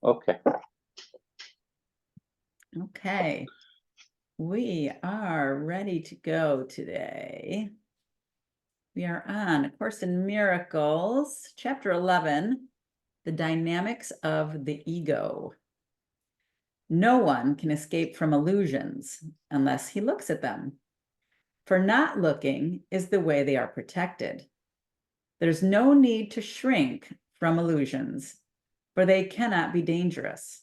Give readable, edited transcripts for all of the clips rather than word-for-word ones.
Okay. Okay, we are ready to go today. We are on A Course in Miracles, Chapter 11, The Dynamics of the Ego. No one can escape from illusions unless he looks at them, for not looking is the way they are protected. There's no need to shrink from illusions, for they cannot be dangerous.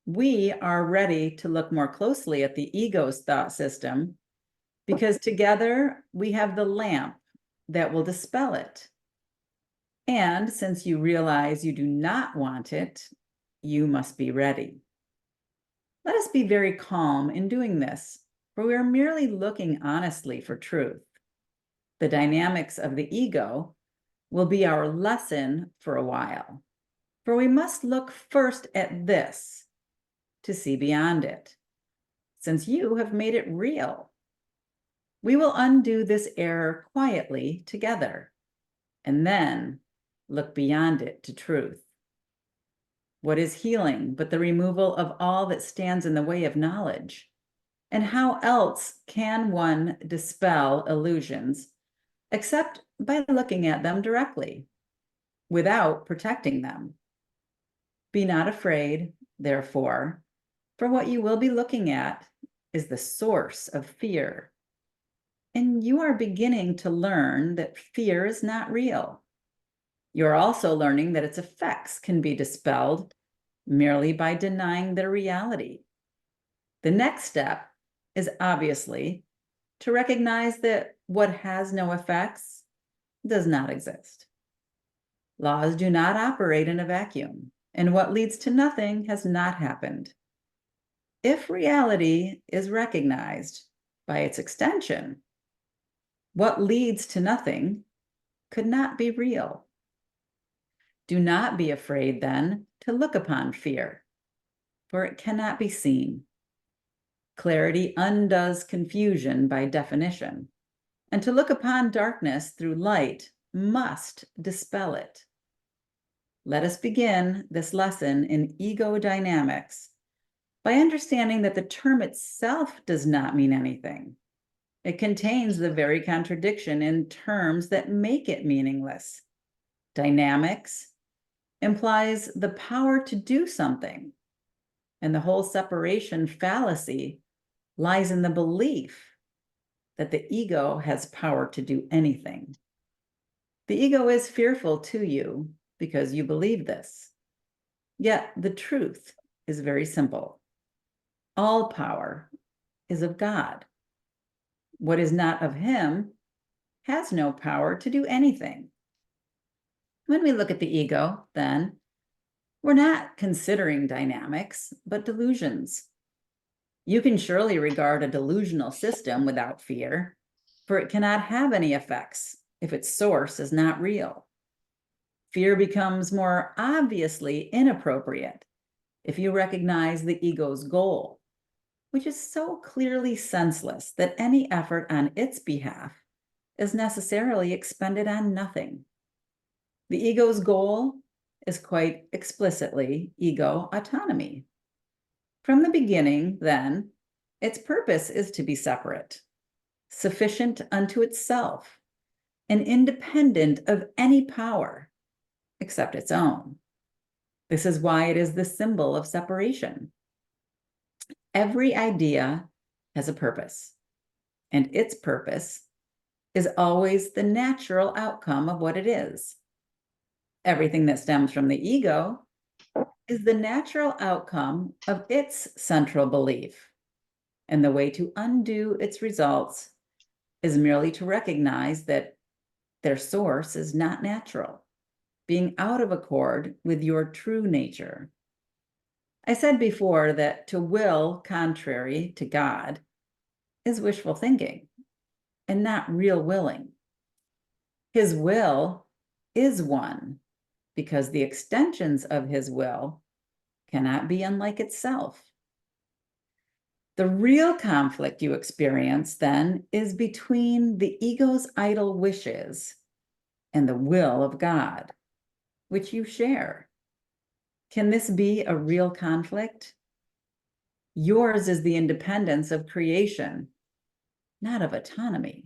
We are ready to look more closely at the ego's thought system because together we have the lamp that will dispel it. And since you realize you do not want it, you must be ready. Let us be very calm in doing this, for we are merely looking honestly for truth. The dynamics of the ego will be our lesson for a while, for we must look first at this to see beyond it, since you have made it real. We will undo this error quietly together, and then look beyond it to truth. What is healing but the removal of all that stands in the way of knowledge? And how else can one dispel illusions except by looking at them directly, without protecting them? Be not afraid, therefore, for what you will be looking at is the source of fear. And you are beginning to learn that fear is not real. You're also learning that its effects can be dispelled merely by denying their reality. The next step is obviously to recognize that what has no effects does not exist. Laws do not operate in a vacuum, and what leads to nothing has not happened. If reality is recognized by its extension, what leads to nothing could not be real. Do not be afraid, then, to look upon fear, for it cannot be seen. Clarity undoes confusion by definition, and to look upon darkness through light must dispel it. Let us begin this lesson in ego dynamics by understanding that the term itself does not mean anything. It contains the very contradiction in terms that make it meaningless. Dynamics implies the power to do something, and the whole separation fallacy lies in the belief that the ego has power to do anything. The ego is fearful to you because you believe this. Yet the truth is very simple. All power is of God. What is not of him has no power to do anything. When we look at the ego, then, we're not considering dynamics, but delusions. You can surely regard a delusional system without fear, for it cannot have any effects if its source is not real. Fear becomes more obviously inappropriate if you recognize the ego's goal, which is so clearly senseless that any effort on its behalf is necessarily expended on nothing. The ego's goal is quite explicitly ego autonomy. From the beginning, then, its purpose is to be separate, sufficient unto itself, and independent of any power except its own. This is why it is the symbol of separation. Every idea has a purpose, and its purpose is always the natural outcome of what it is. Everything that stems from the ego is the natural outcome of its central belief. And the way to undo its results is merely to recognize that their source is not natural, being out of accord with your true nature. I said before that to will contrary to God is wishful thinking and not real willing. His will is one because the extensions of his will cannot be unlike itself. The real conflict you experience, then, is between the ego's idle wishes and the will of God, which you share. Can this be a real conflict? Yours is the independence of creation, not of autonomy.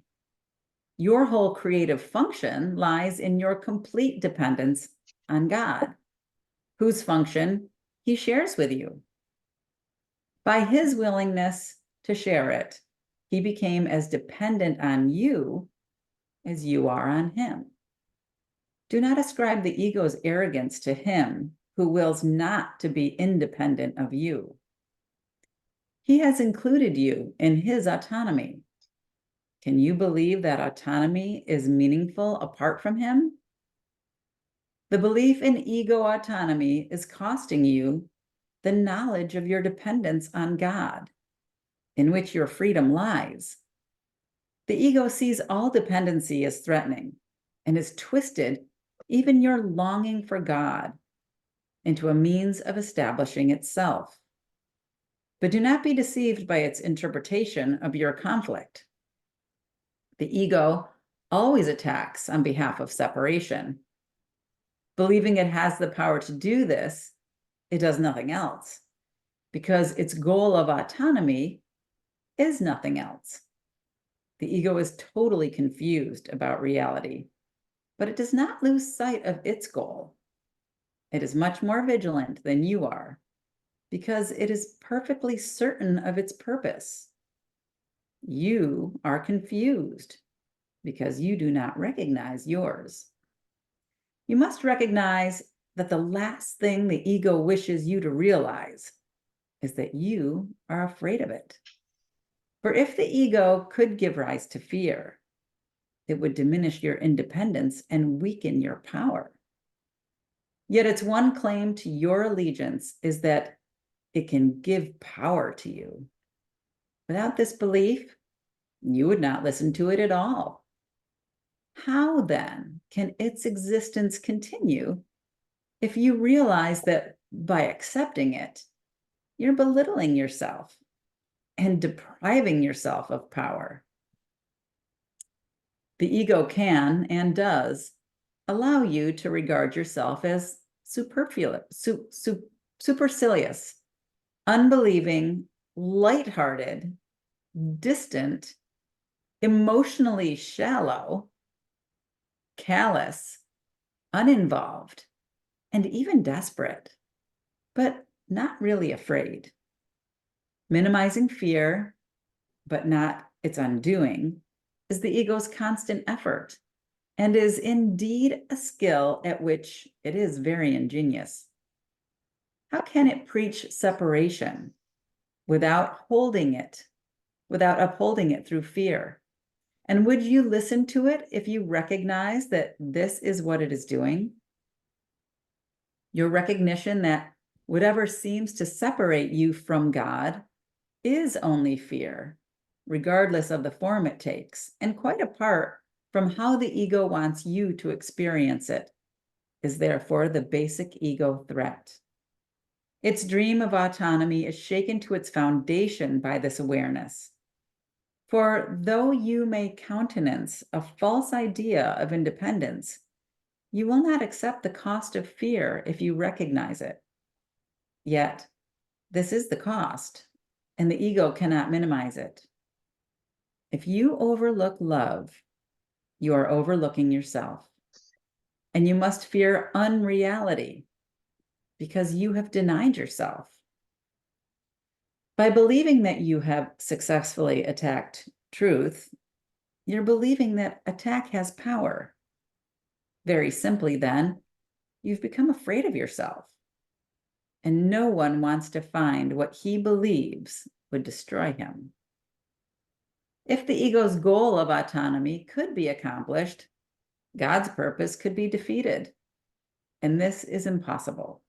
Your whole creative function lies in your complete dependence on God, whose function he shares with you. By his willingness to share it, he became as dependent on you as you are on him. Do not ascribe the ego's arrogance to him who wills not to be independent of you. He has included you in his autonomy. Can you believe that autonomy is meaningful apart from him? The belief in ego autonomy is costing you the knowledge of your dependence on God, in which your freedom lies. The ego sees all dependency as threatening and has twisted even your longing for God into a means of establishing itself. But do not be deceived by its interpretation of your conflict. The ego always attacks on behalf of separation. Believing it has the power to do this, it does nothing else, because its goal of autonomy is nothing else. The ego is totally confused about reality, but it does not lose sight of its goal. It is much more vigilant than you are, because it is perfectly certain of its purpose. You are confused because you do not recognize yours. You must recognize that the last thing the ego wishes you to realize is that you are afraid of it. For if the ego could give rise to fear, it would diminish your independence and weaken your power. Yet its one claim to your allegiance is that it can give power to you. Without this belief, you would not listen to it at all. How then can its existence continue if you realize that by accepting it, you're belittling yourself and depriving yourself of power? The ego can and does allow you to regard yourself as supercilious, unbelieving, lighthearted, distant, emotionally shallow, callous, uninvolved, and even desperate, but not really afraid. Minimizing fear, but not its undoing, is the ego's constant effort and is indeed a skill at which it is very ingenious. How can it preach separation without upholding it through fear? And would you listen to it if you recognize that this is what it is doing? Your recognition that whatever seems to separate you from God is only fear, regardless of the form it takes, and quite apart from how the ego wants you to experience it, is therefore the basic ego threat. Its dream of autonomy is shaken to its foundation by this awareness. For though you may countenance a false idea of independence, you will not accept the cost of fear if you recognize it. Yet, this is the cost, and the ego cannot minimize it. If you overlook love, you are overlooking yourself. And you must fear unreality because you have denied yourself. By believing that you have successfully attacked truth, you're believing that attack has power. Very simply, then, you've become afraid of yourself. And no one wants to find what he believes would destroy him. If the ego's goal of autonomy could be accomplished, God's purpose could be defeated. And this is impossible.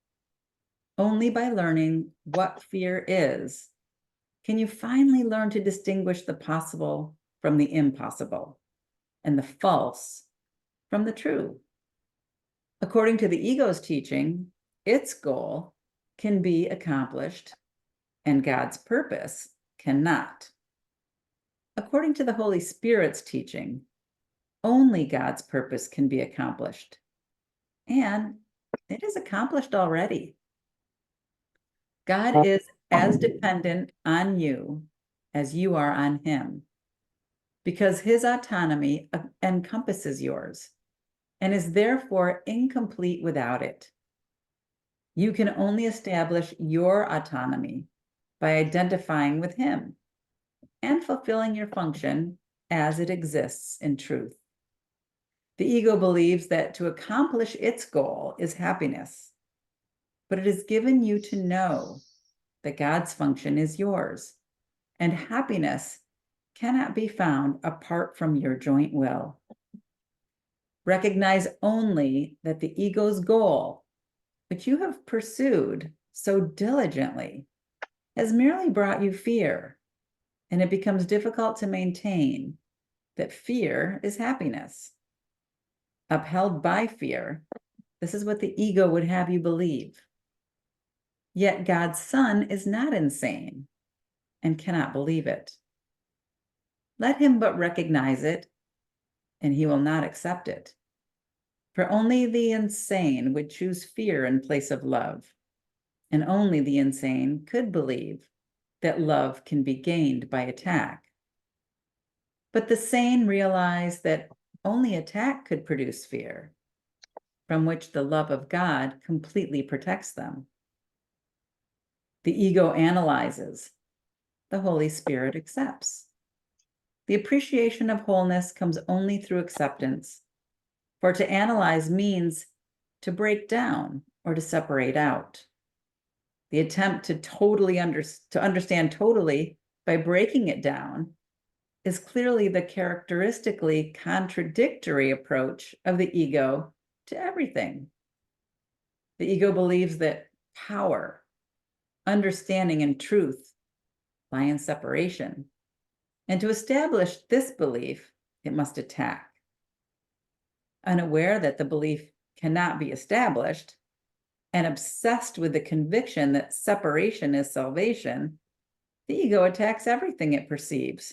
Only by learning what fear is can you finally learn to distinguish the possible from the impossible and the false from the true. According to the ego's teaching, its goal can be accomplished and God's purpose cannot. According to the Holy Spirit's teaching, only God's purpose can be accomplished. And it is accomplished already. God is as dependent on you as you are on him, because his autonomy encompasses yours and is therefore incomplete without it. You can only establish your autonomy by identifying with him and fulfilling your function as it exists in truth. The ego believes that to accomplish its goal is happiness, but it is given you to know that God's function is yours, and happiness cannot be found apart from your joint will. Recognize only that the ego's goal, which you have pursued so diligently, has merely brought you fear, and it becomes difficult to maintain that fear is happiness. Upheld by fear, this is what the ego would have you believe. Yet God's Son is not insane and cannot believe it. Let him but recognize it, and he will not accept it. For only the insane would choose fear in place of love, and only the insane could believe that love can be gained by attack. But the sane realize that only attack could produce fear, from which the love of God completely protects them. The ego analyzes, the Holy Spirit accepts. The appreciation of wholeness comes only through acceptance, for to analyze means to break down or to separate out. The attempt to understand totally by breaking it down is clearly the characteristically contradictory approach of the ego to everything. The ego believes that power, understanding, and truth lie in separation. And to establish this belief, it must attack. Unaware that the belief cannot be established, and obsessed with the conviction that separation is salvation, the ego attacks everything it perceives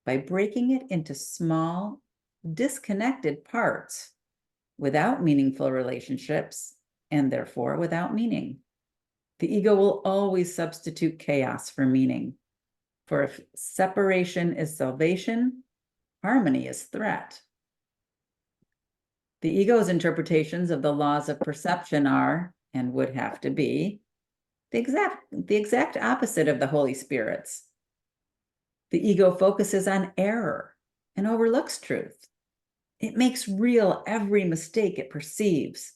by breaking it into small, disconnected parts without meaningful relationships, and therefore without meaning. The ego will always substitute chaos for meaning. For if separation is salvation, harmony is threat. The ego's interpretations of the laws of perception are, and would have to be, the exact opposite of the Holy Spirit's. The ego focuses on error and overlooks truth. It makes real every mistake it perceives,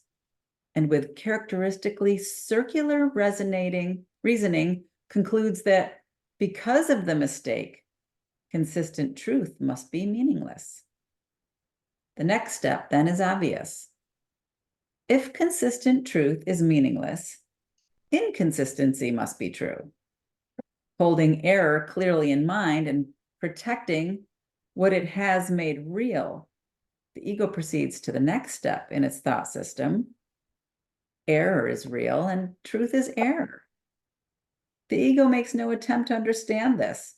and with characteristically circular reasoning concludes that because of the mistake, consistent truth must be meaningless. The next step then is obvious. If consistent truth is meaningless, inconsistency must be true. Holding error clearly in mind and protecting what it has made real, the ego proceeds to the next step in its thought system. Error is real and truth is error. The ego makes no attempt to understand this,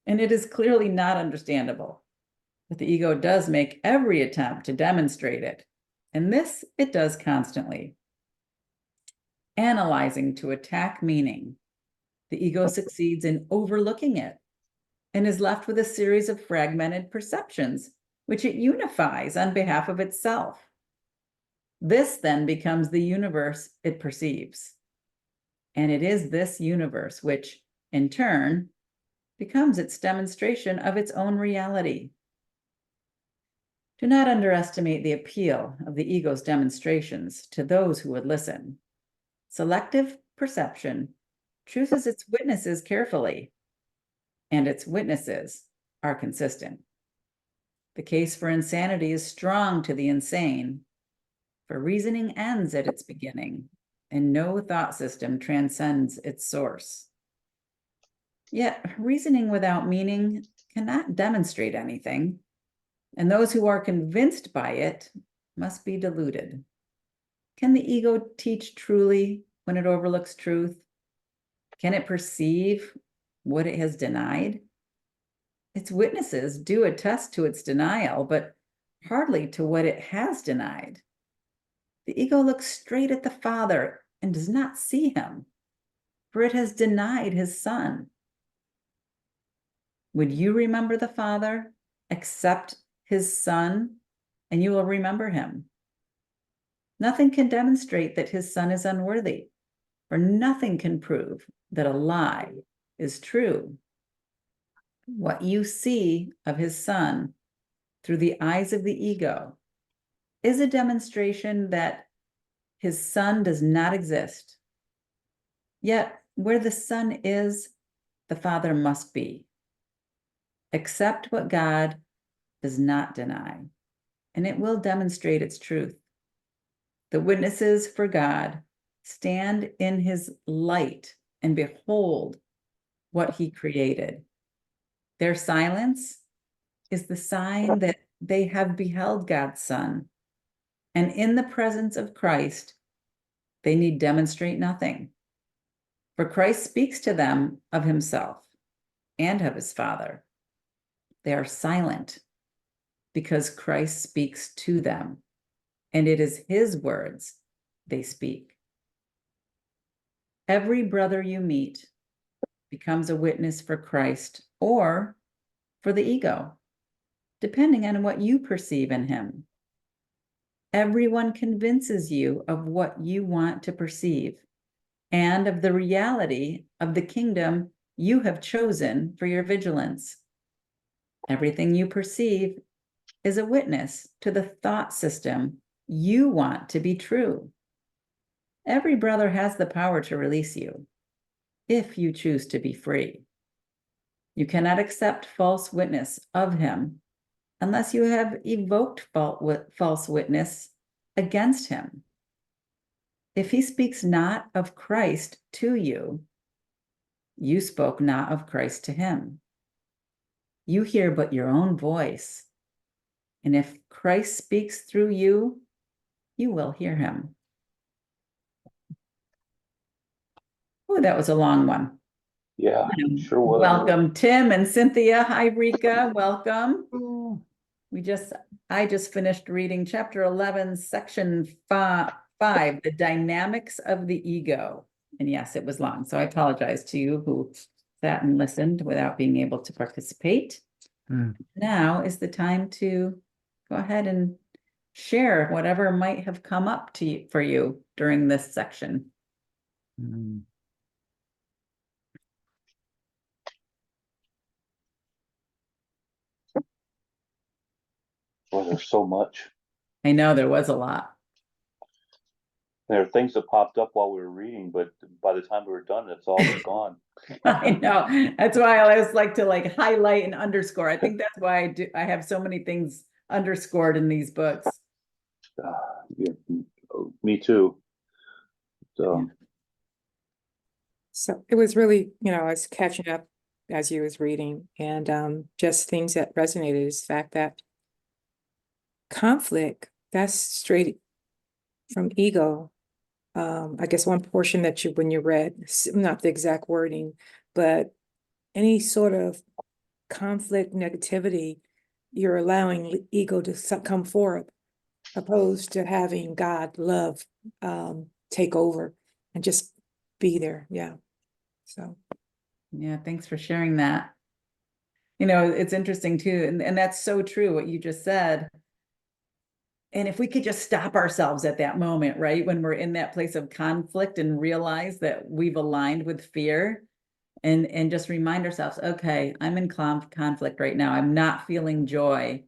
and it is clearly not understandable. But the ego does make every attempt to demonstrate it, and this it does constantly. Analyzing to attack meaning, the ego succeeds in overlooking it and is left with a series of fragmented perceptions, which it unifies on behalf of itself. This then becomes the universe it perceives. And it is this universe which, in turn, becomes its demonstration of its own reality. Do not underestimate the appeal of the ego's demonstrations to those who would listen. Selective perception chooses its witnesses carefully, and its witnesses are consistent. The case for insanity is strong to the insane, for reasoning ends at its beginning, and no thought system transcends its source. Yet, reasoning without meaning cannot demonstrate anything, and those who are convinced by it must be deluded. Can the ego teach truly when it overlooks truth? Can it perceive what it has denied? Its witnesses do attest to its denial, but hardly to what it has denied. The ego looks straight at the Father and does not see him. for it has denied his Son. Would you remember the Father, accept his Son, and you will remember him? Nothing can demonstrate that his Son is unworthy, for nothing can prove that a lie is true. What you see of his Son through the eyes of the ego is a demonstration that his Son does not exist. Yet where the Son is, the Father must be. Accept what God does not deny, and it will demonstrate its truth. The witnesses for God stand in his light and behold what he created. Their silence is the sign that they have beheld God's Son. And in the presence of Christ, they need demonstrate nothing. For Christ speaks to them of himself and of his Father. They are silent because Christ speaks to them, and it is his words they speak. Every brother you meet becomes a witness for Christ or for the ego, depending on what you perceive in him. Everyone convinces you of what you want to perceive and of the reality of the kingdom you have chosen for your vigilance. Everything you perceive is a witness to the thought system you want to be true. Every brother has the power to release you if you choose to be free. You cannot accept false witness of him unless you have evoked false witness against him. If he speaks not of Christ to you, you spoke not of Christ to him. You hear but your own voice. And if Christ speaks through you, you will hear him. Oh, that was a long one. Yeah, sure was. Welcome, Tim and Cynthia. Hi, Rika. Welcome. I just finished reading chapter 11, section 5, the dynamics of the ego. And yes, it was long. So I apologize to you who sat and listened without being able to participate. Now is the time to go ahead and share whatever might have come up to you, for you during this section. Well, there's so much. I know there was a lot. There are things that popped up while we were reading, but by the time we were done, it's all gone. I know. That's why I always like to highlight and underscore. I think that's why I have so many things underscored in these books. Yeah, me too. So it was really, I was catching up as you was reading, and just things that resonated is the fact that conflict, that's straight from ego. I guess one portion that when you read, not the exact wording, but any sort of conflict, negativity, you're allowing ego to come forth, opposed to having God, love, take over and just be there. Yeah. So. Yeah, thanks for sharing that. It's interesting too, and that's so true what you just said. And if we could just stop ourselves at that moment, right, when we're in that place of conflict and realize that we've aligned with fear, and just remind ourselves, okay, I'm in conflict right now. I'm not feeling joy.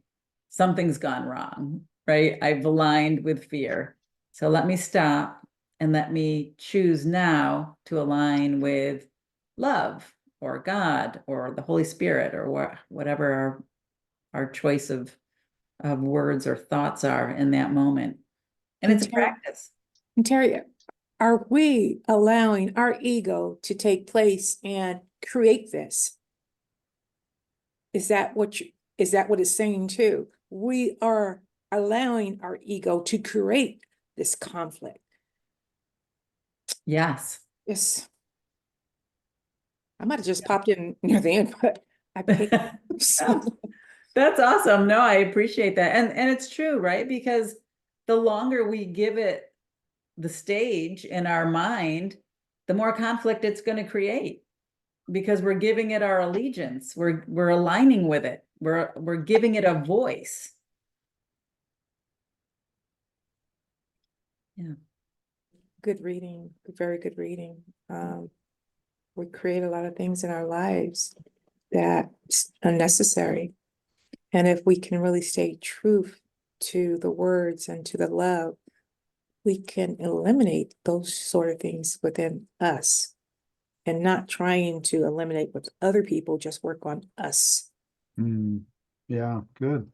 Something's gone wrong, right? I've aligned with fear. So let me stop and let me choose now to align with love or God or the Holy Spirit or whatever our choice of words or thoughts are in that moment. And it's a practice. And Terry, are we allowing our ego to take place and create this? Is that what it's saying too? We are allowing our ego to create this conflict. Yes. Yes. I might have just popped in near the end, but I picked something. That's awesome. No, I appreciate that. And it's true, right? Because the longer we give it the stage in our mind, the more conflict it's going to create, because we're giving it our allegiance. We're aligning with it. We're giving it a voice. Yeah. Good reading, very good reading. We create a lot of things in our lives that's unnecessary. And if we can really stay true to the words and to the love, we can eliminate those sort of things within us and not trying to eliminate with other people, just work on us. Yeah, good.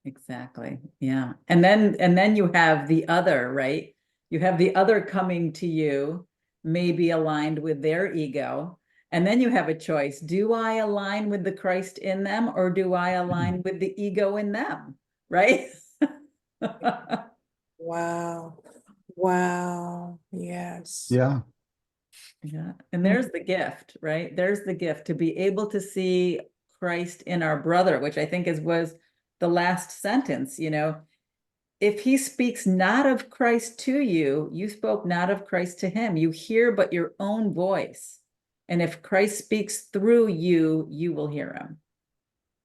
Exactly. Yeah. And then you have the other, right? You have the other coming to you, maybe aligned with their ego. And then you have a choice. Do I align with the Christ in them, or do I align with the ego in them? Right? Wow. Wow. Yes. Yeah. Yeah. And there's the gift, right? There's the gift to be able to see Christ in our brother, which I think was the last sentence, if he speaks not of Christ to you, you spoke not of Christ to him. You hear but your own voice. And if Christ speaks through you, you will hear him.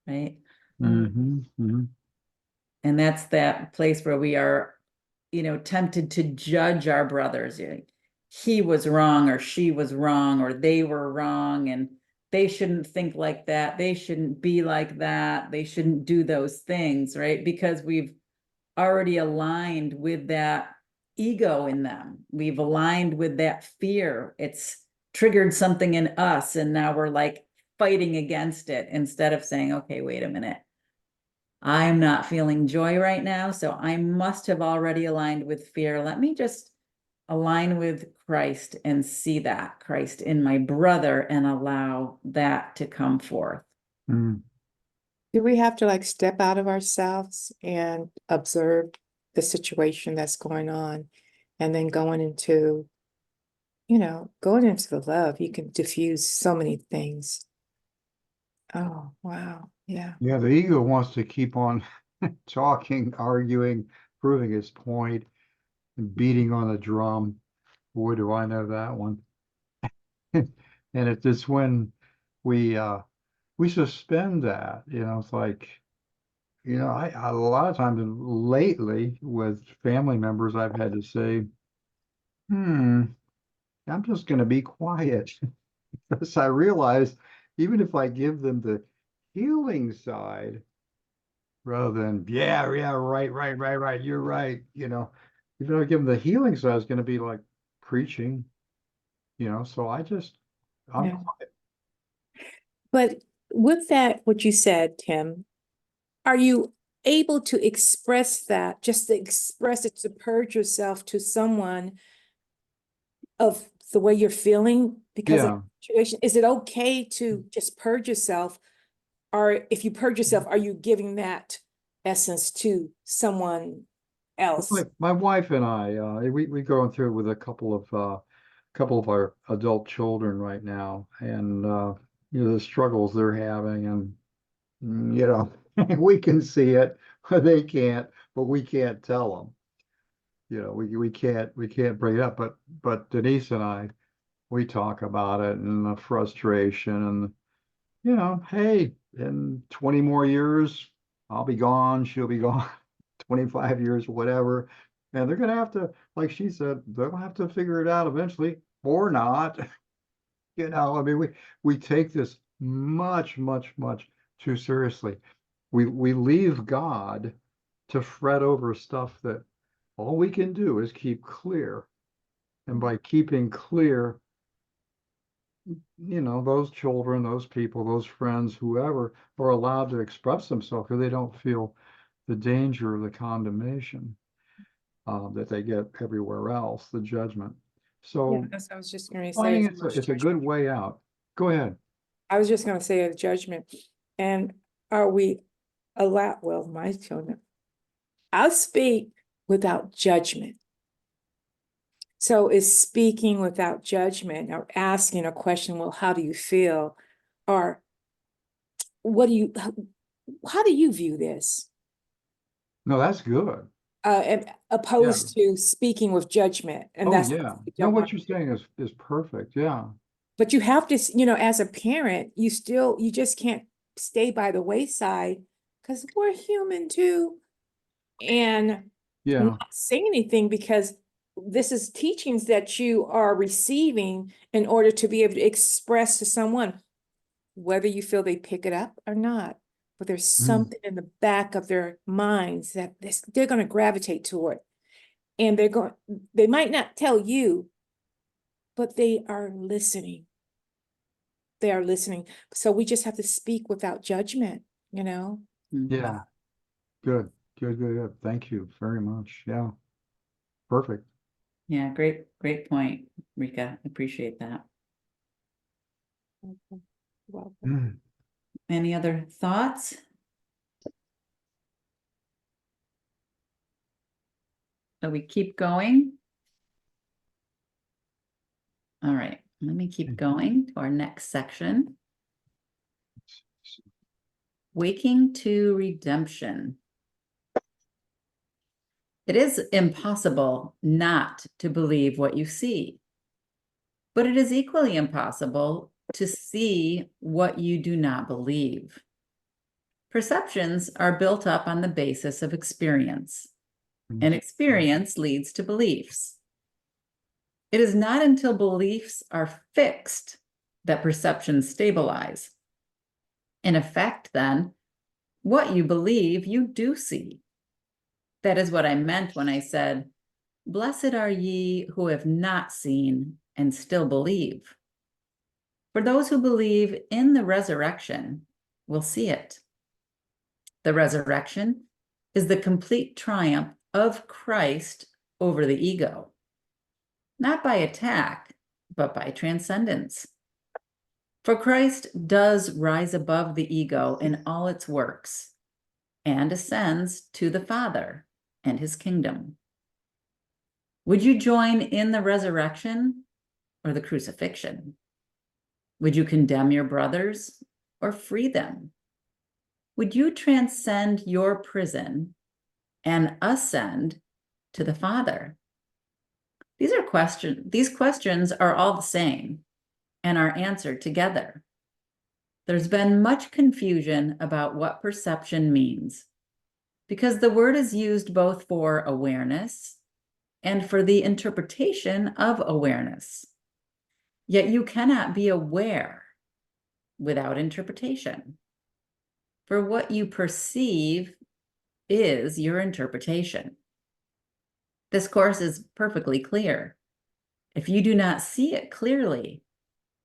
Right? And that's that place where we are, tempted to judge our brothers. He was wrong, or she was wrong, or they were wrong, and they shouldn't think like that. They shouldn't be like that. They shouldn't do those things, right? Because we've already aligned with that ego in them. We've aligned with that fear. It's triggered something in us, and now we're like fighting against it instead of saying, okay, wait a minute. I'm not feeling joy right now, so I must have already aligned with fear. Let me just align with Christ and see that Christ in my brother and allow that to come forth. Do we have to step out of ourselves and observe the situation that's going on, and then going into the love, you can diffuse so many things. Oh, wow. Yeah. Yeah, the ego wants to keep on talking, arguing, proving its point, and beating on the drum. Boy, do I know that one. And it's when we suspend that, it's like, I a lot of times lately with family members, I've had to say, I'm just going to be quiet. Because I realize even if I give them the healing side, rather than, yeah, right, you're right, if I give them the healing side, it's going to be like preaching, so I'm Yeah. But with that, what you said, Tim, are you able to express that, just to express it, to purge yourself to someone of the way you're feeling because of Yeah. the situation? Is it okay to just purge yourself? Or if you purge yourself, are you giving that essence to someone else? My wife and I, we going through it with a couple of our adult children right now, and the struggles they're having, and we can see it, they can't, but we can't tell them. We can't bring it up, but Denise and I, we talk about it and the frustration, and hey, in 20 more years, I'll be gone, she'll be gone, 25 years, whatever. And they're gonna have to, like she said, they'll have to figure it out eventually, or not. I mean, we take this much, much, much too seriously. We leave God to fret over stuff that all we can do is keep clear. And by keeping clear, those children, those people, those friends, whoever, are allowed to express themselves because they don't feel the danger of the condemnation that they get everywhere else, the judgment. Yeah, So that's what I was just going to say. finding it's a good way out. Go ahead. I was just going to say a judgment. And are we allowed, well, my children, I'll speak without judgment. So is speaking without judgment, or asking a question, well, how do you feel? Or how do you view this? No, that's good. opposed to speaking with judgment, and Oh, that's yeah. what we No, don't what want. you're saying is perfect. Yeah. But you have to, you know, as a parent, you just can't stay by the wayside because we're human too. And Yeah. not say anything because this is teachings that you are receiving in order to be able to express to someone, whether you feel they pick it up or not. But there's something in the back of their minds that they're going to gravitate toward. And they might not tell you, but they are listening. They are listening. So we just have to speak without judgment, you know? Yeah. Good. Good, good, good. Thank you very much. Yeah. Perfect. Yeah, great point, Rika. Appreciate that. Okay. Welcome. Mm. Any other thoughts? So we keep going. All right, let me keep going to our next section. Waking to redemption. It is impossible not to believe what you see, but it is equally impossible to see what you do not believe. Perceptions are built up on the basis of experience, and experience leads to beliefs. It is not until beliefs are fixed that perceptions stabilize. In effect, then, what you believe, you do see. That is what I meant when I said, "Blessed are ye who have not seen and still believe." For those who believe in the resurrection will see it. The resurrection is the complete triumph of Christ over the ego, not by attack, but by transcendence. For Christ does rise above the ego in all its works and ascends to the Father and his kingdom. Would you join in the resurrection or the crucifixion? Would you condemn your brothers or free them? Would you transcend your prison and ascend to the Father? These questions are all the same and are answered together. There's been much confusion about what perception means because the word is used both for awareness and for the interpretation of awareness. Yet you cannot be aware without interpretation. For what you perceive is your interpretation. This course is perfectly clear. If you do not see it clearly,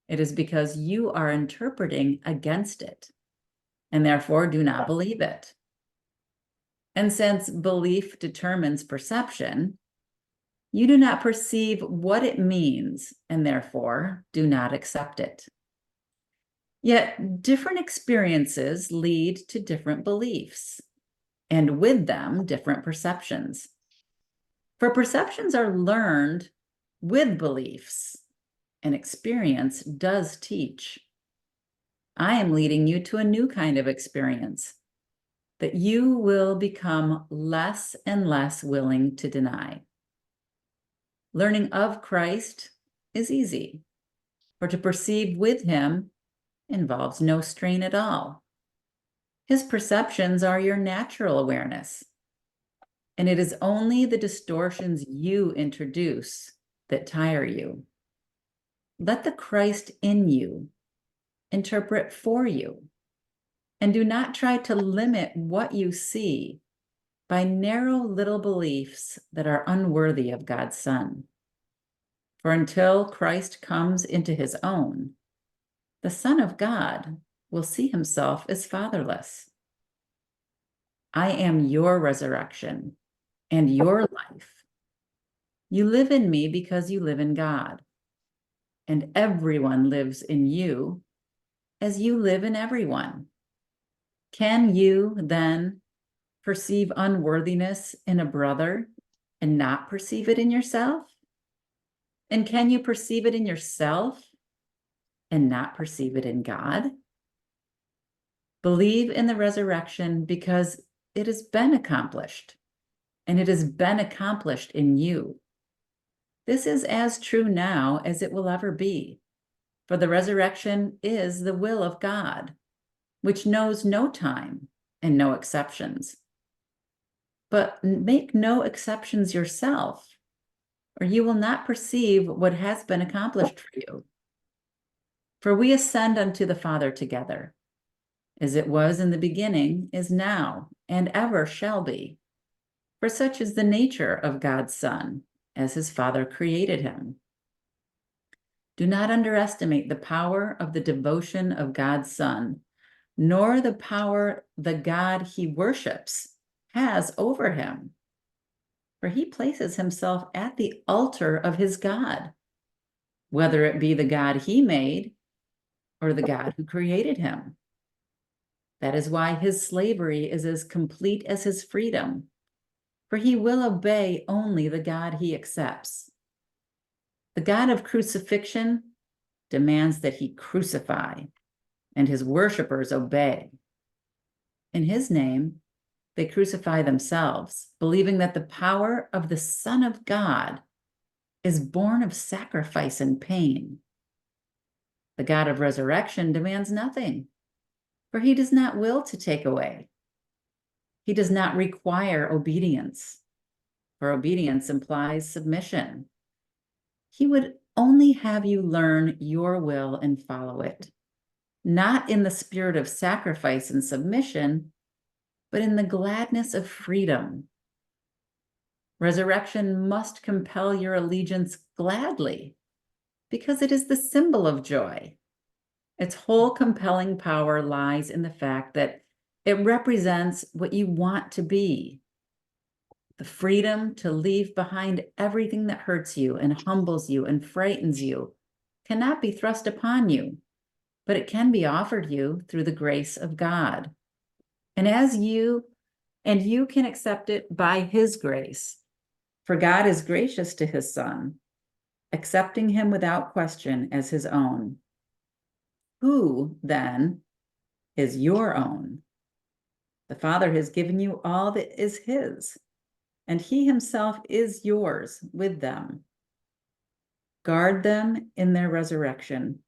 it is because you are interpreting against it and therefore do not believe it. And since belief determines perception, you do not perceive what it means and therefore do not accept it. Yet different experiences lead to different beliefs, and with them, different perceptions. For perceptions are learned with beliefs, and experience does teach. I am leading you to a new kind of experience that you will become less and less willing to deny. Learning of Christ is easy, for to perceive with him involves no strain at all. His perceptions are your natural awareness, and it is only the distortions you introduce that tire you. Let the Christ in you interpret for you, and do not try to limit what you see by narrow little beliefs that are unworthy of God's Son. For until Christ comes into his own, the Son of God will see himself as fatherless. I am your resurrection and your life. You live in me because you live in God, and everyone lives in you as you live in everyone. Can you then perceive unworthiness in a brother and not perceive it in yourself? And can you perceive it in yourself and not perceive it in God? Believe in the resurrection because it has been accomplished. and it has been accomplished in you. This is as true now as it will ever be, for the resurrection is the will of God, which knows no time and no exceptions. But make no exceptions yourself, or you will not perceive what has been accomplished for you. For we ascend unto the Father together, as it was in the beginning, is now, and ever shall be. For such is the nature of God's Son, as his Father created him. Do not underestimate the power of the devotion of God's Son, nor the power the God he worships has over him. For he places himself at the altar of his God, whether it be the God he made or the God who created him. That is why his slavery is as complete as his freedom, for he will obey only the God he accepts. The God of crucifixion demands that he crucify, and his worshipers obey. In his name, they crucify themselves, believing that the power of the Son of God is born of sacrifice and pain. The God of resurrection demands nothing, for he does not will to take away. He does not require obedience, for obedience implies submission. He would only have you learn your will and follow it, not in the spirit of sacrifice and submission, but in the gladness of freedom. Resurrection must compel your allegiance gladly, because it is the symbol of joy. Its whole compelling power lies in the fact that it represents what you want to be. The freedom to leave behind everything that hurts you and humbles you and frightens you cannot be thrust upon you, but it can be offered you through the grace of God. And you can accept it by his grace. For God is gracious to his Son, accepting him without question as his own. Who, then, is your own? The Father has given you all that is his, and he himself is yours with them. Guard them in their resurrection,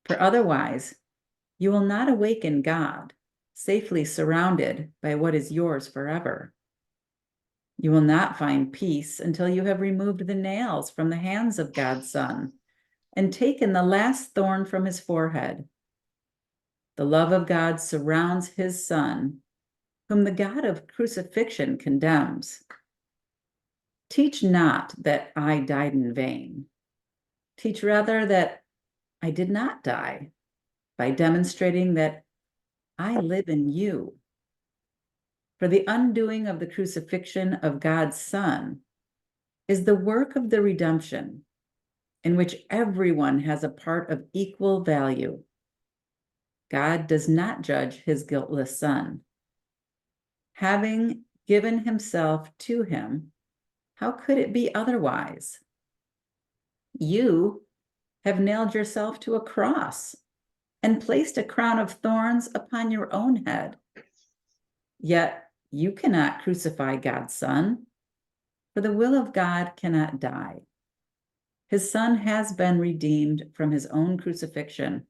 for otherwise you will not awaken God, safely surrounded by what is yours forever. You will not find peace until you have removed the nails from the hands of God's Son and taken the last thorn from his forehead. The love of God surrounds his Son, whom the God of crucifixion condemns. Teach not that I died in vain. Teach rather that I did not die, by demonstrating that I live in you. For the undoing of the crucifixion of God's Son is the work of the redemption, in which everyone has a part of equal value. God does not judge his guiltless Son. Having given himself to him, how could it be otherwise? You have nailed yourself to a cross and placed a crown of thorns upon your own head. Yet you cannot crucify God's Son, for the will of God cannot die. His Son has been redeemed from his own crucifixion,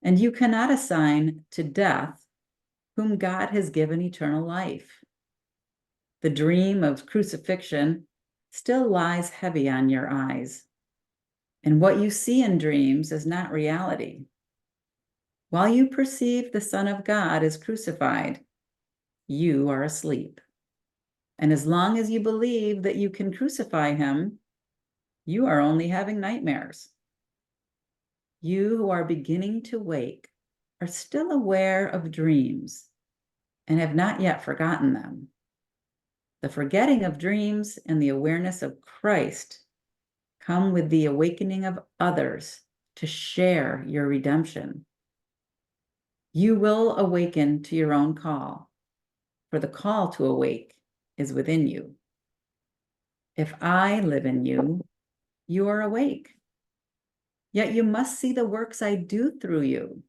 and you cannot assign to death whom God has given eternal life. The dream of crucifixion still lies heavy on your eyes, and what you see in dreams is not reality. While you perceive the Son of God is crucified, you are asleep. And as long as you believe that you can crucify him, you are only having nightmares. You who are beginning to wake are still aware of dreams and have not yet forgotten them. The forgetting of dreams and the awareness of Christ come with the awakening of others to share your redemption. You will awaken to your own call, for the call to awake is within you. If I live in you, you are awake. Yet you must see the works I do through you,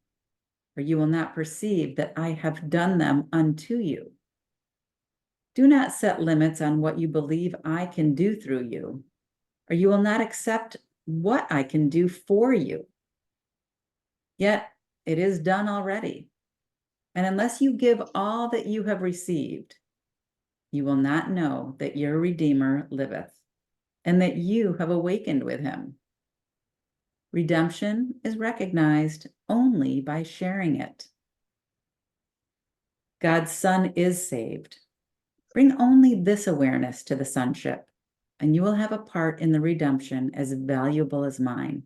or you will not perceive that I have done them unto you. Do not set limits on what you believe I can do through you, or you will not accept what I can do for you. Yet it is done already. And unless you give all that you have received, you will not know that your Redeemer liveth, and that you have awakened with him. Redemption is recognized only by sharing it. God's Son is saved. Bring only this awareness to the sonship, and you will have a part in the redemption as valuable as mine.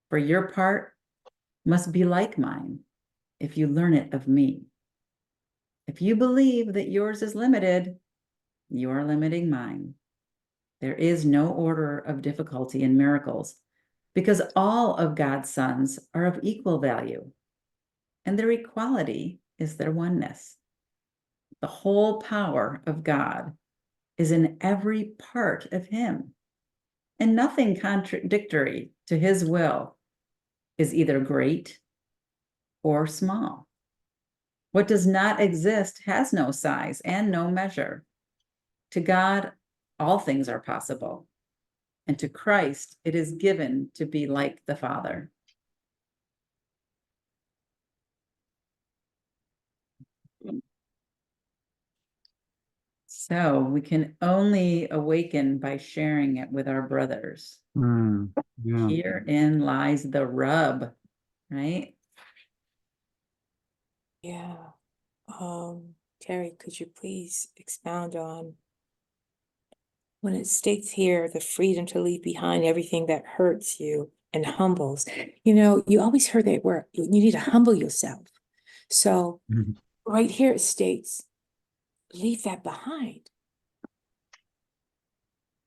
For your part must be like mine if you learn it of me. If you believe that yours is limited, you are limiting mine. There is no order of difficulty in miracles, because all of God's sons are of equal value, and their equality is their oneness. The whole power of God is in every part of him, and nothing contradictory to his will is either great or small. What does not exist has no size and no measure. To God, all things are possible, and to Christ it is given to be like the Father. So we can only awaken by sharing it with our brothers. Yeah. Herein lies the rub, right? Yeah. Terry, could you please expound on when it states here the freedom to leave behind everything that hurts you and humbles? You know, you always heard that word, you need to humble yourself. So Mhm. right here it states, leave that behind.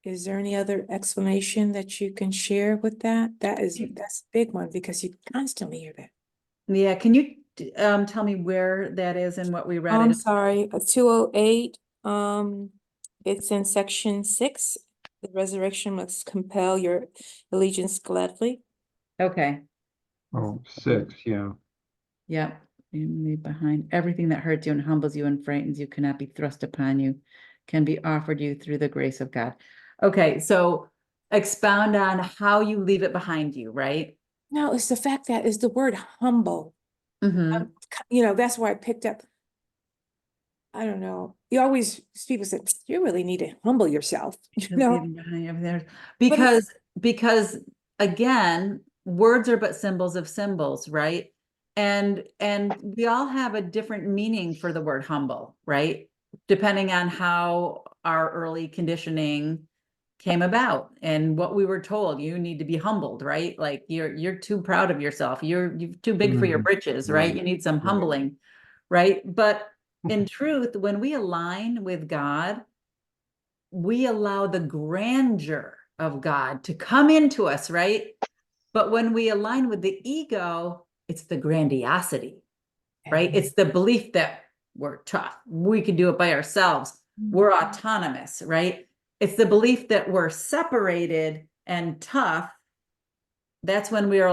Is there any other explanation that you can share with that? That's a big one because you constantly hear that. Yeah, can you tell me where that is and what we read? I'm sorry, 208, it's in section 6. The resurrection must compel your allegiance gladly. Okay, Oh, 6, yeah. yep. You leave behind everything that hurts you and humbles you and frightens you, cannot be thrust upon you, can be offered you through the grace of God. Okay, so expound on how you leave it behind you, right? No, it's the fact that is the word humble. Mm-hmm. You know, that's where I picked up. I don't know. You always, people say, you really need to humble yourself, you know? Leaving behind everything else. But it's- Because again, words are but symbols of symbols, right? And we all have a different meaning for the word humble, right? Depending on how our early conditioning came about and what we were told. You need to be humbled, right? Like you're too proud of yourself. You're too big for your britches, right? Right. You need some Right. humbling, right? But in truth, when we align with God, we allow the grandeur of God to come into us, right? But when we align with the ego, it's the grandiosity, right? It's the belief that we're tough. We can do it by ourselves. We're autonomous, right? It's the belief that we're separated and tough. That's when we are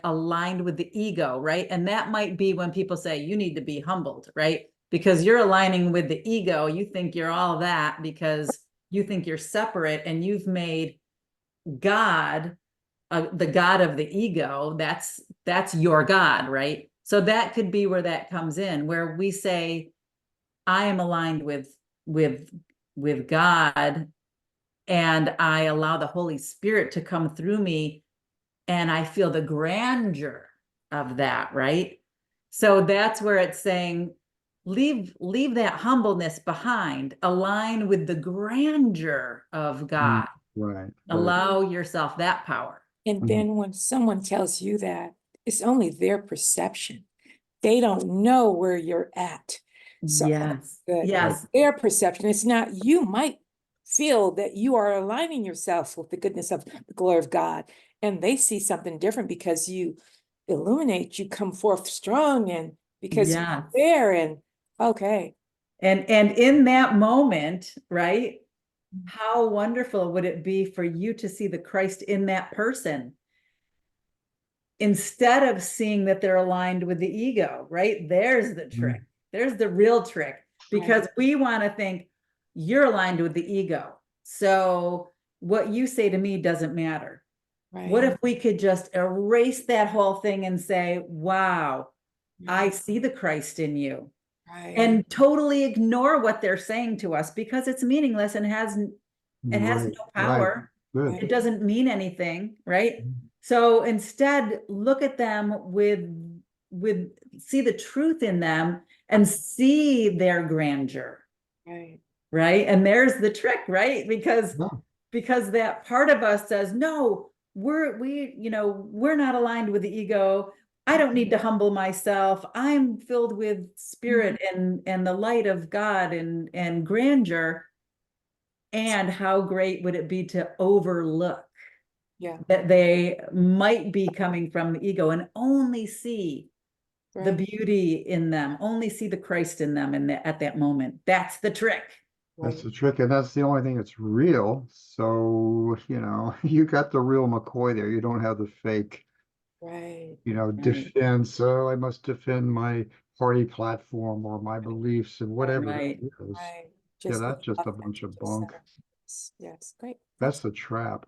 aligned with the ego, right? And that might be when people say you need to be humbled, right? Because you're aligning with the ego. You think you're all that because you think you're separate and you've made God the God of the ego. That's your God, right? So that could be where that comes in, where we say, I am aligned with God, and I allow the Holy Spirit to come through me, and I feel the grandeur of that, right? So that's where it's saying, leave that humbleness behind, align with the grandeur of God, Right. allow yourself that power. And then when someone tells you that, it's only their perception. They don't know where you're at. So Yes. good. Yes. Their perception, it's not, you might feel that you are aligning yourself with the goodness of the glory of God. And they see something different because you illuminate, you come forth strong and because Yes. you're there and okay. And in that moment, right? How wonderful would it be for you to see the Christ in that person instead of seeing that they're aligned with the ego, right? There's the trick. There's the real trick, because we want to think, you're aligned with the ego. So what you say to me doesn't matter. What Right. if we could just erase that whole thing and say, wow, I see the Christ in you, Right. and totally ignore what they're saying to us because it's meaningless and it has Right, no right, power. good. It doesn't mean anything, right? So instead, look at them with see the truth in them and see their grandeur, Right. right? And there's the trick, right? Yeah. Because that part of us says, no, we're not aligned with the ego. I don't need to humble myself. I'm filled with spirit and the light of God and grandeur. And how great would it be to overlook Yeah. that they might be coming from the ego and only see the Right. beauty in them, only see the Christ in them at that moment. That's the trick. That's Right. the trick, and that's the only thing that's real. So, you got the real McCoy there. You don't have the fake, Right. Right. defense. Oh, I must defend my party platform or my beliefs and whatever that Right. is. Right. Yeah, Just the that's just a bunch authentic of bunk. yourself. Yes. Great. That's the trap.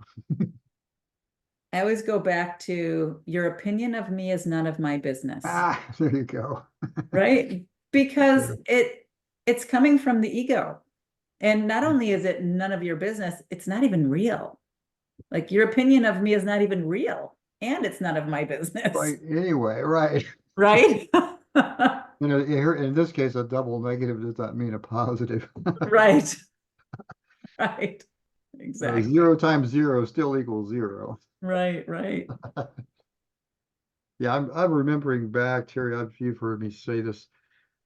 I always go back to your opinion of me is none of my business, Ah, there you go. right? Because Yeah. it's coming from the ego. And not only is it none of your business, it's not even real. Like your opinion of me is not even real, and it's none of my business, Right. Anyway, right. right? Here in this case, a double negative does not mean a positive. Right. Right. Exactly. 0 times 0 still equals 0. Right, right. Yeah, I'm remembering back, Terry. You've heard me say this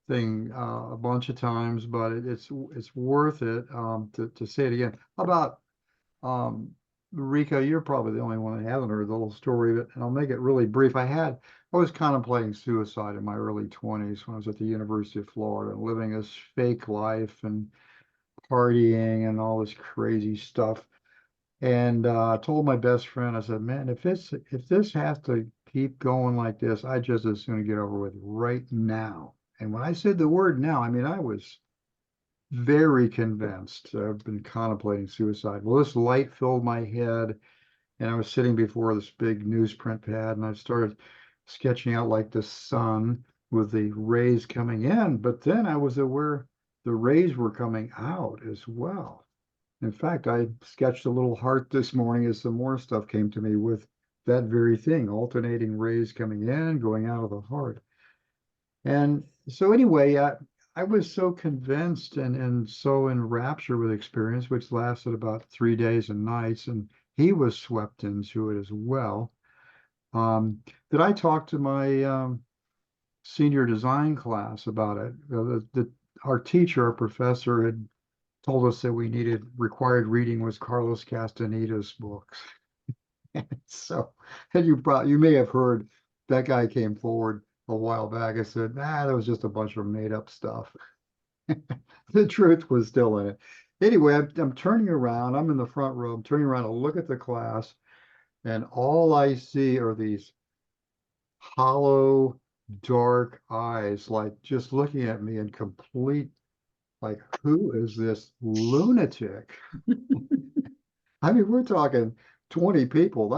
thing a bunch of times, but it's worth it to say it again. How about um, Rika? You're probably the only one that hasn't heard the little story of it, and I'll make it really brief. I was contemplating suicide in my early 20s when I was at the University of Florida, living this fake life and partying and all this crazy stuff. And I told my best friend, I said, man, if this has to keep going like this, I just as soon get over with right now. And when I said the word now, I mean I was very convinced. I've been contemplating suicide. Well, this light filled my head, and I was sitting before this big newsprint pad, and I started sketching out like the sun with the rays coming in. But then I was aware the rays were coming out as well. In fact, I sketched a little heart this morning as some more stuff came to me with that very thing, alternating rays coming in, going out of the heart. And so anyway, I was so convinced and so in rapture with experience, which lasted about 3 days and nights, and he was swept into it as well. That I talked to my senior design class about it. Our teacher, our professor, had told us that we needed required reading was Carlos Castaneda's books. So, and you may have heard that guy came forward a while back and said, that was just a bunch of made up stuff. The truth was still in it. Anyway, I'm turning around. I'm in the front row. I'm turning around to look at the class, and all I see are these hollow, dark eyes, like just looking at me in complete, like, who is this lunatic? I mean, we're talking 20 people.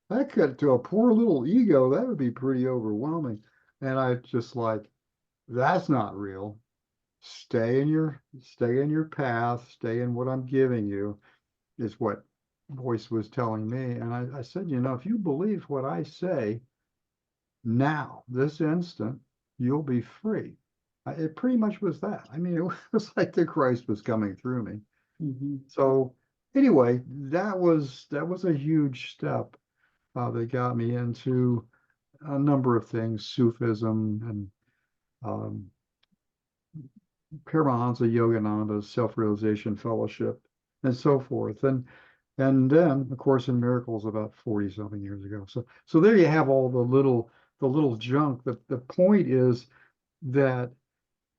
That could to a poor little ego, that would be pretty overwhelming. And I just like, that's not real. Stay in your path, stay in what I'm giving you, is what voice was telling me. And I said, if you believe what I say now, this instant, you'll be free. It pretty much was that. I mean, it was like the Christ was coming through me. Mhm. So anyway, that was a huge step that got me into a number of things, Sufism and um, Paramahansa Yogananda's Self-Realization Fellowship, and so forth. And then, of course, in Miracles about 40 something years ago. So there you have all the little junk. The point is that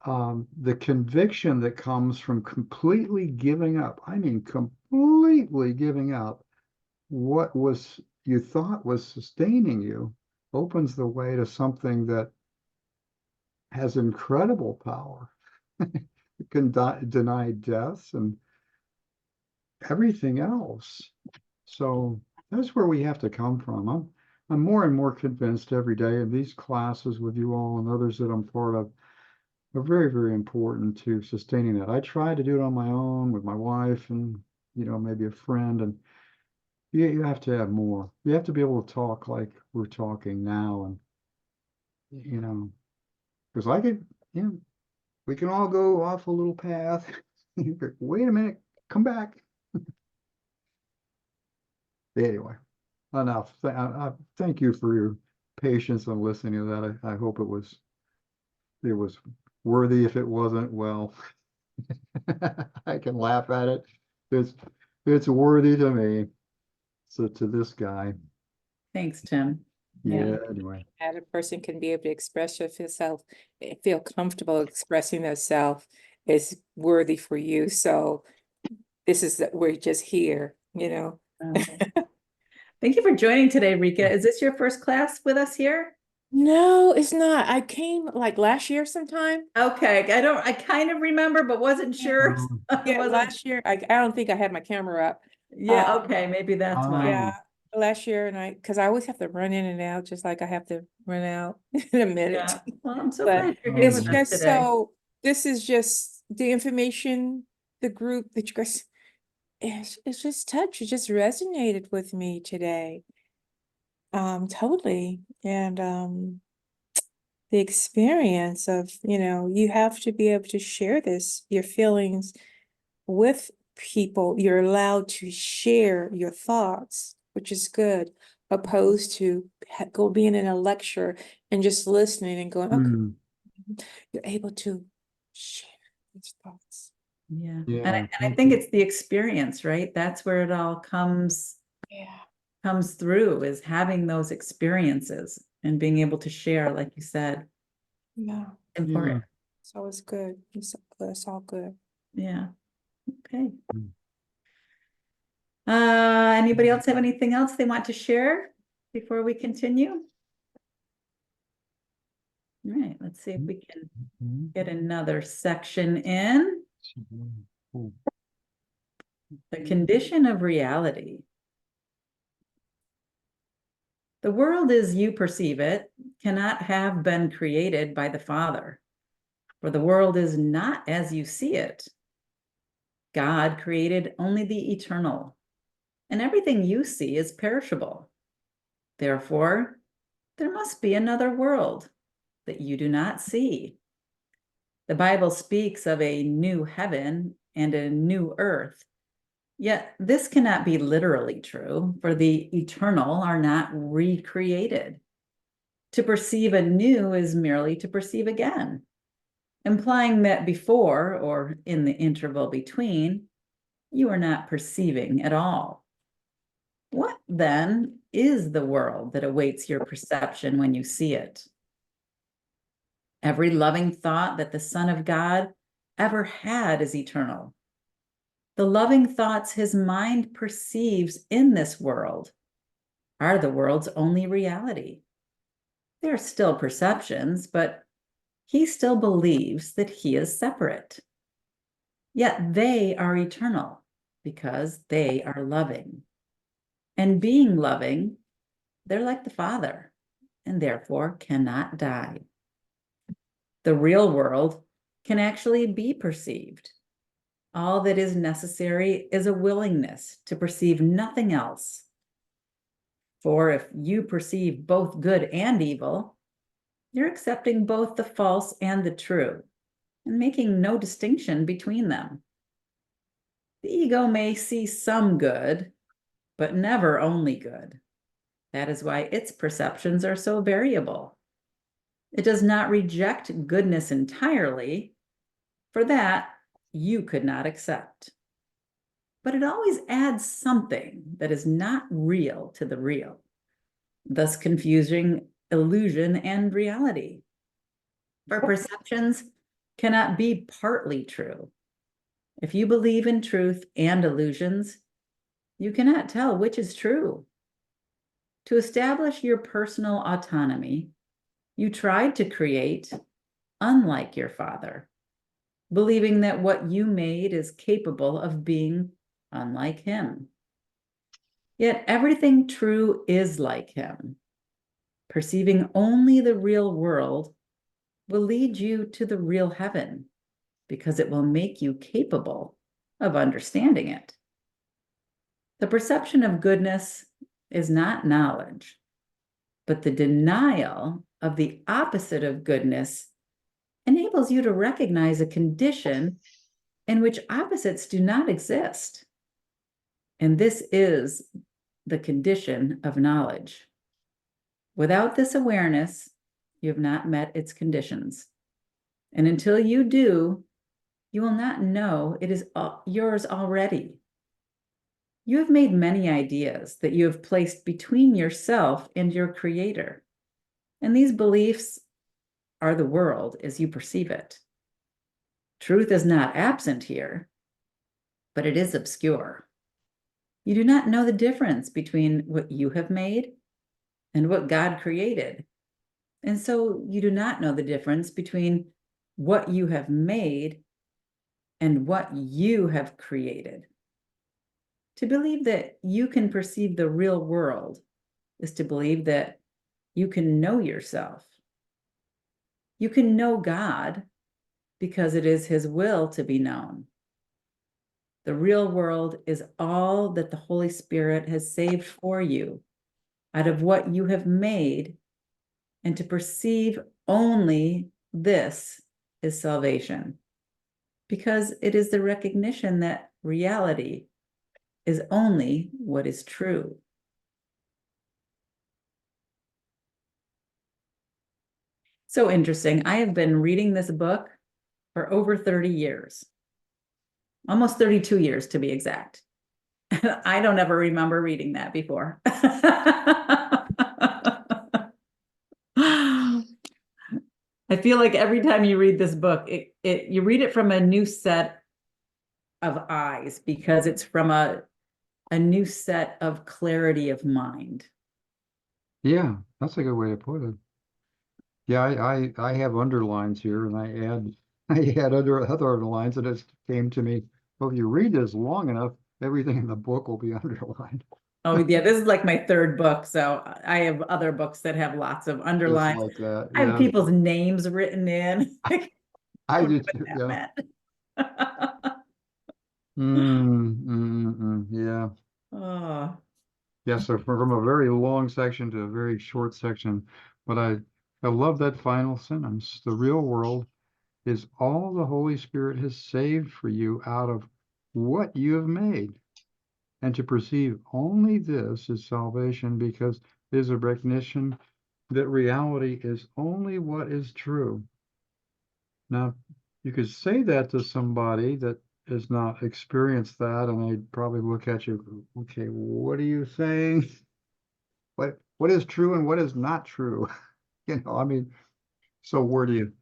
the conviction that comes from completely giving up, I mean, completely giving up what was you thought was sustaining you, opens the way to something that has incredible power. can deny death and everything else. So that's where we have to come from. I'm more and more convinced every day, and these classes with you all and others that I'm part of are very, very important to sustaining that. I try to do it on my own with my wife and, maybe a friend, and you have to have more. You have to be able to talk like we're talking now, and, because we can all go off a little path. Wait a minute, come back. Anyway, enough. Thank you for your patience and listening to that. I hope it was worthy. If it wasn't, well, I can laugh at it. It's worthy to me. So to this guy, Thanks, Tim. yeah, anyway. And a person can be able to express yourself, feel comfortable expressing themselves is worthy for you. So this is that we're just here, Thank you for joining today, Rika. Is this your first class with us here? No, it's not. I came like last year sometime. Okay, I kind of remember, but wasn't sure. Yeah, Wasn't- last year. I don't think I had my camera up. Yeah, okay, maybe that's why. Yeah, last year, and because I always have to run in and out, just like I have to run out in a minute. Yeah. Well, I'm so But glad you're here it's with us just today. so, this is just the information, the group that you guys, it's just touched, it just resonated with me today. Totally. And the experience of, you have to be able to share your feelings with people. You're allowed to share your thoughts, which is good, opposed to being in a lecture and just listening and going, okay, you're able to share these thoughts. Yeah. Yeah, And I thank think you. it's the experience, right? That's where it all comes through, is having those experiences and being able to share, like you said. Yeah, Important. it's always good. It's all good. Yeah. Okay. Mm. Anybody else have anything else they want to share before we continue? All right, let's see if we can Mhm. get another section in. Cool. The condition of reality. The world as you perceive it cannot have been created by the Father, for the world is not as you see it. God created only the eternal, and everything you see is perishable. Therefore, there must be another world that you do not see. The Bible speaks of a new heaven and a new earth. Yet this cannot be literally true, for the eternal are not recreated. To perceive anew is merely to perceive again, implying that before, or in the interval between, you are not perceiving at all. What then is the world that awaits your perception when you see it? Every loving thought that the Son of God ever had is eternal. The loving thoughts his mind perceives in this world are the world's only reality. They are still perceptions, but he still believes that he is separate. Yet they are eternal because they are loving. And being loving, they're like the Father and therefore cannot die. The real world can actually be perceived. All that is necessary is a willingness to perceive nothing else. For if you perceive both good and evil, you're accepting both the false and the true and making no distinction between them. The ego may see some good, but never only good. That is why its perceptions are so variable. It does not reject goodness entirely, for that you could not accept. But it always adds something that is not real to the real, thus confusing illusion and reality. For perceptions cannot be partly true. If you believe in truth and illusions, you cannot tell which is true. To establish your personal autonomy, you tried to create unlike your father. believing that what you made is capable of being unlike him. Yet everything true is like him. Perceiving only the real world will lead you to the real heaven, because it will make you capable of understanding it. The perception of goodness is not knowledge, but the denial of the opposite of goodness enables you to recognize a condition in which opposites do not exist. And this is the condition of knowledge. Without this awareness, you have not met its conditions. And until you do, you will not know it is yours already. You have made many ideas that you have placed between yourself and your creator. And these beliefs are the world as you perceive it. Truth is not absent here, but it is obscure. You do not know the difference between what you have made and what God created. And so you do not know the difference between what you have made and what you have created. To believe that you can perceive the real world is to believe that you can know yourself. You can know God because it is his will to be known. The real world is all that the Holy Spirit has saved for you out of what you have made, and to perceive only this is salvation, because it is the recognition that reality is only what is true. So interesting. I have been reading this book for over 30 years, almost 32 years to be exact. I don't ever remember reading that before. I feel like every time you read this book, you read it from a new set of eyes, because it's from a new set of clarity of mind. Yeah, that's a good way to put it. Yeah, I have underlines here, and I add I add other underlines, and it came to me. Well, if you read this long enough, everything in the book will be underlined. Oh yeah, this is like my third book, so I have other books that have lots of Just underlines. like that. I have Yeah, people's names written in. I I don't know did what too. that Yeah. meant. Yeah. Oh, Yeah. So from a very long section to a very short section, but I love that final sentence. The real world is all the Holy Spirit has saved for you out of what you have made. And to perceive only this is salvation, because it is a recognition that reality is only what is true. Now, you could say that to somebody that has not experienced that, and they'd probably look at you, okay, what are you saying? What is true and what is not true? I mean, so where do you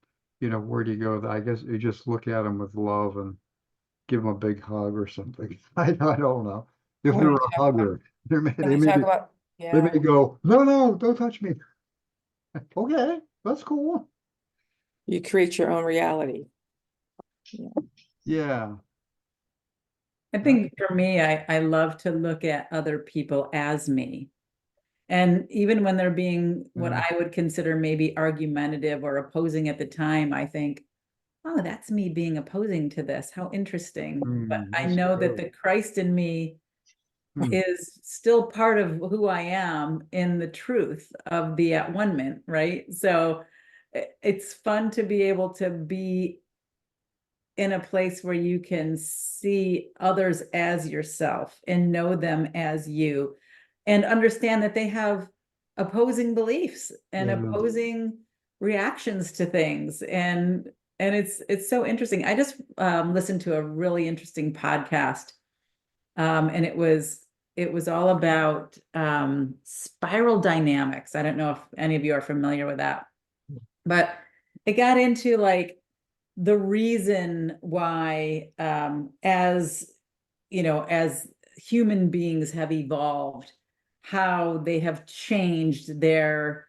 go? I guess you just look at them with love and give them a big hug or something. I don't know. If When they're you a talk about, hugger, they may when they you may talk be, about, they yeah, may go, no, don't touch me. Okay, that's cool. you create your own reality. Yeah. Yeah. I think for me, I love to look at other people as me. And even when they're being what Yeah. I would consider maybe argumentative or opposing at the time, I think, oh, that's me being opposing to this. How interesting. But I That's know that good. the Christ in me Hmm. is still part of who I am in the truth of the at one ment, right? So it's fun to be able to be in a place where you can see others as yourself and know them as you, and understand that they have opposing beliefs and Yeah. opposing reactions to things. And it's so interesting. I just listened to a really interesting podcast, and it was all about spiral dynamics. I don't know if any of you are familiar with that, but it got into like the reason why, as as human beings have evolved, how they have changed their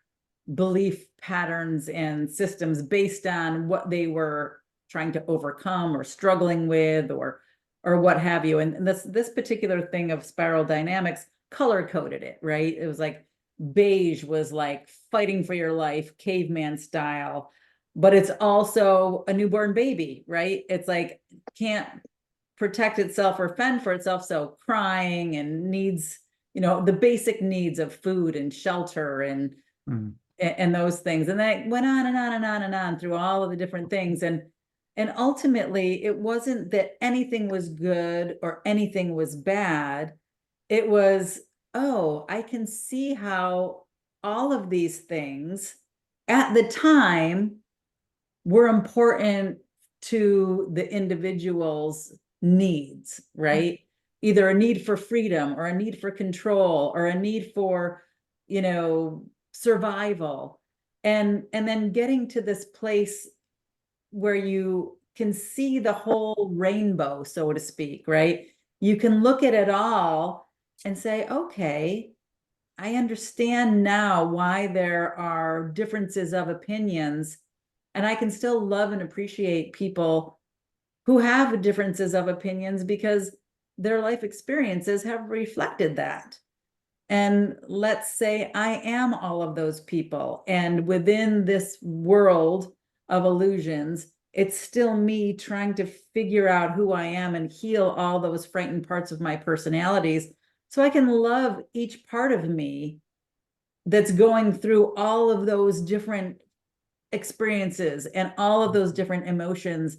belief patterns and systems based on what they were trying to overcome or struggling with or what have you. And this particular thing of spiral dynamics color coded it, right? It was like beige was like fighting for your life, caveman style, but it's also a newborn baby, right? It's like can't protect itself or fend for itself, so crying and needs, the basic needs of food and shelter and Mm. and those things. And that went on and on and on and on through all of the different things. And ultimately, it wasn't that anything was good or anything was bad. It was, oh, I can see how all of these things at the time were important to the individual's needs, right? Either a need for freedom or a need for control or a need for, survival. And then getting to this place where you can see the whole rainbow, so to speak, right? You can look at it all and say, okay, I understand now why there are differences of opinions, and I can still love and appreciate people who have differences of opinions because their life experiences have reflected that. And let's say I am all of those people, and within this world of illusions, it's still me trying to figure out who I am and heal all those frightened parts of my personalities so I can love each part of me that's going through all of those different experiences and all of those different emotions,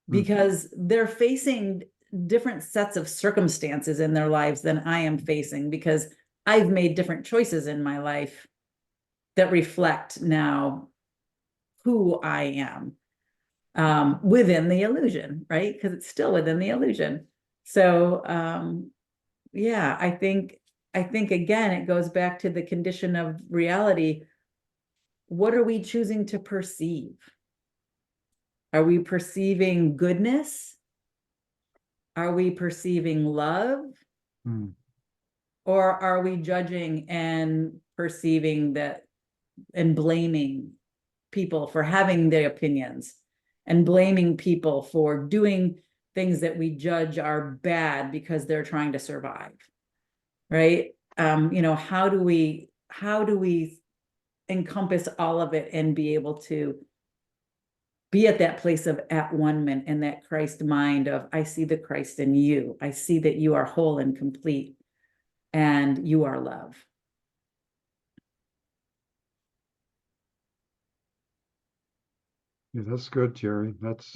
because they're facing different sets of circumstances in their lives than I am facing, because I've made different choices in my life that reflect now who I am within the illusion, right? Because it's still within the illusion. So yeah, I think again, it goes back to the condition of reality. What are we choosing to perceive? Are we perceiving goodness? Are we perceiving love? Mm. Or are we judging and perceiving that and blaming people for having their opinions and blaming people for doing things that we judge are bad because they're trying to survive, right? How do we encompass all of it and be able to be at that place of at one-ment and that Christ mind of, I see the Christ in you. I see that you are whole and complete and you are love. Yeah, that's good, Jerry. That's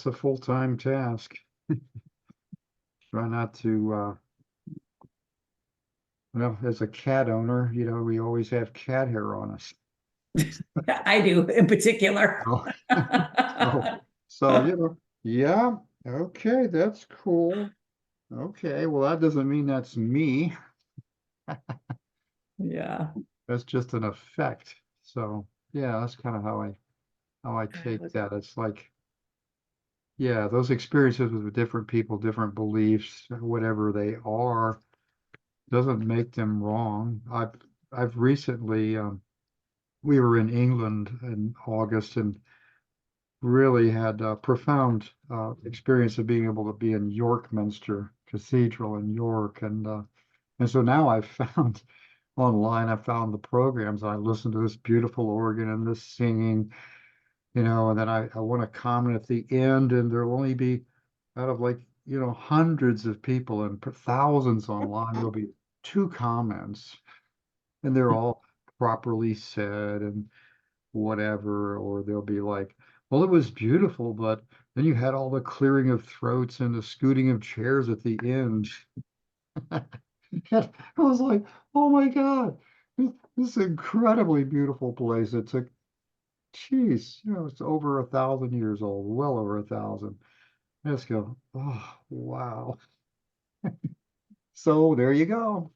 a full-time task. Try not to, well, as a cat owner, we always have cat hair on us. I do in particular. Oh, so, yeah, okay, that's cool. Okay, well, that doesn't mean that's me. Yeah. That's just an effect. So, yeah, that's kind of how I take that. It's like, yeah, those experiences with different people, different beliefs, whatever they are, doesn't make them wrong. I've recently we were in England in August and really had a profound experience of being able to be in York Minster Cathedral in York, and so now I've found online, I found the programs. I listened to this beautiful organ and this singing, and then I want to comment at the end, and there'll only be out of like, hundreds of people and thousands online, there'll be two comments, and they're all properly said and whatever, or they'll be like, well, it was beautiful, but then you had all the clearing of throats and the scooting of chairs at the end. I was like, oh my God, this incredibly beautiful place. It's a, geez, it's over 1,000 years old, well over 1,000. I just go, oh, wow. So there you go.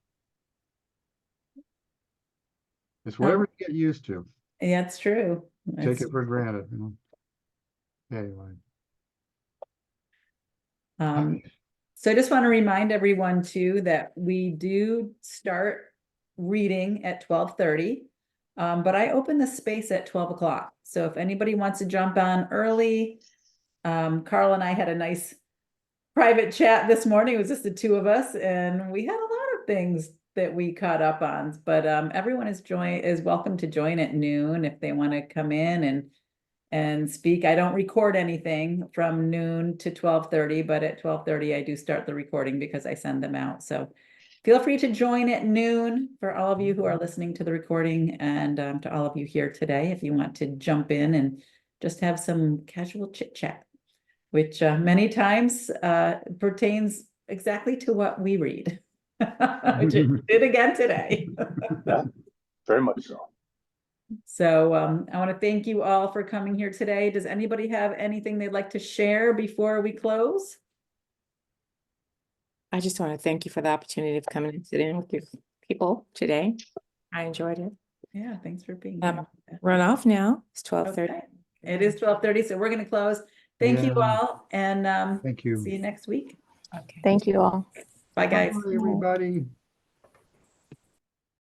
It's whatever you get used to. Yeah, it's true. Take it for granted. Anyway. So I just want to remind everyone too that we do start reading at 12:30. But I open the space at 12 o'clock. So if anybody wants to jump on early, Carl and I had a nice private chat this morning. It was just the two of us, and we had a lot of things that we caught up on. But everyone is welcome to join at noon if they want to come in and speak. I don't record anything from noon to 12:30, but at 12:30 I do start the recording because I send them out. So feel free to join at noon for all of you who are listening to the recording, and to all of you here today if you want to jump in and just have some casual chit chat, which many times pertains exactly to what we read, which it did again today. Yeah, very much so. So I want to thank you all for coming here today. Does anybody have anything they'd like to share before we close? I just want to thank you for the opportunity of coming and sitting with your people today. I enjoyed it. Yeah, thanks for being Um, here. Run off now. It's 12:30. Okay. It is 12:30, so we're going to close. Thank you Yeah. all, and Thank you. see you next week. Okay. Thank you all. Bye, guys. Bye, everybody.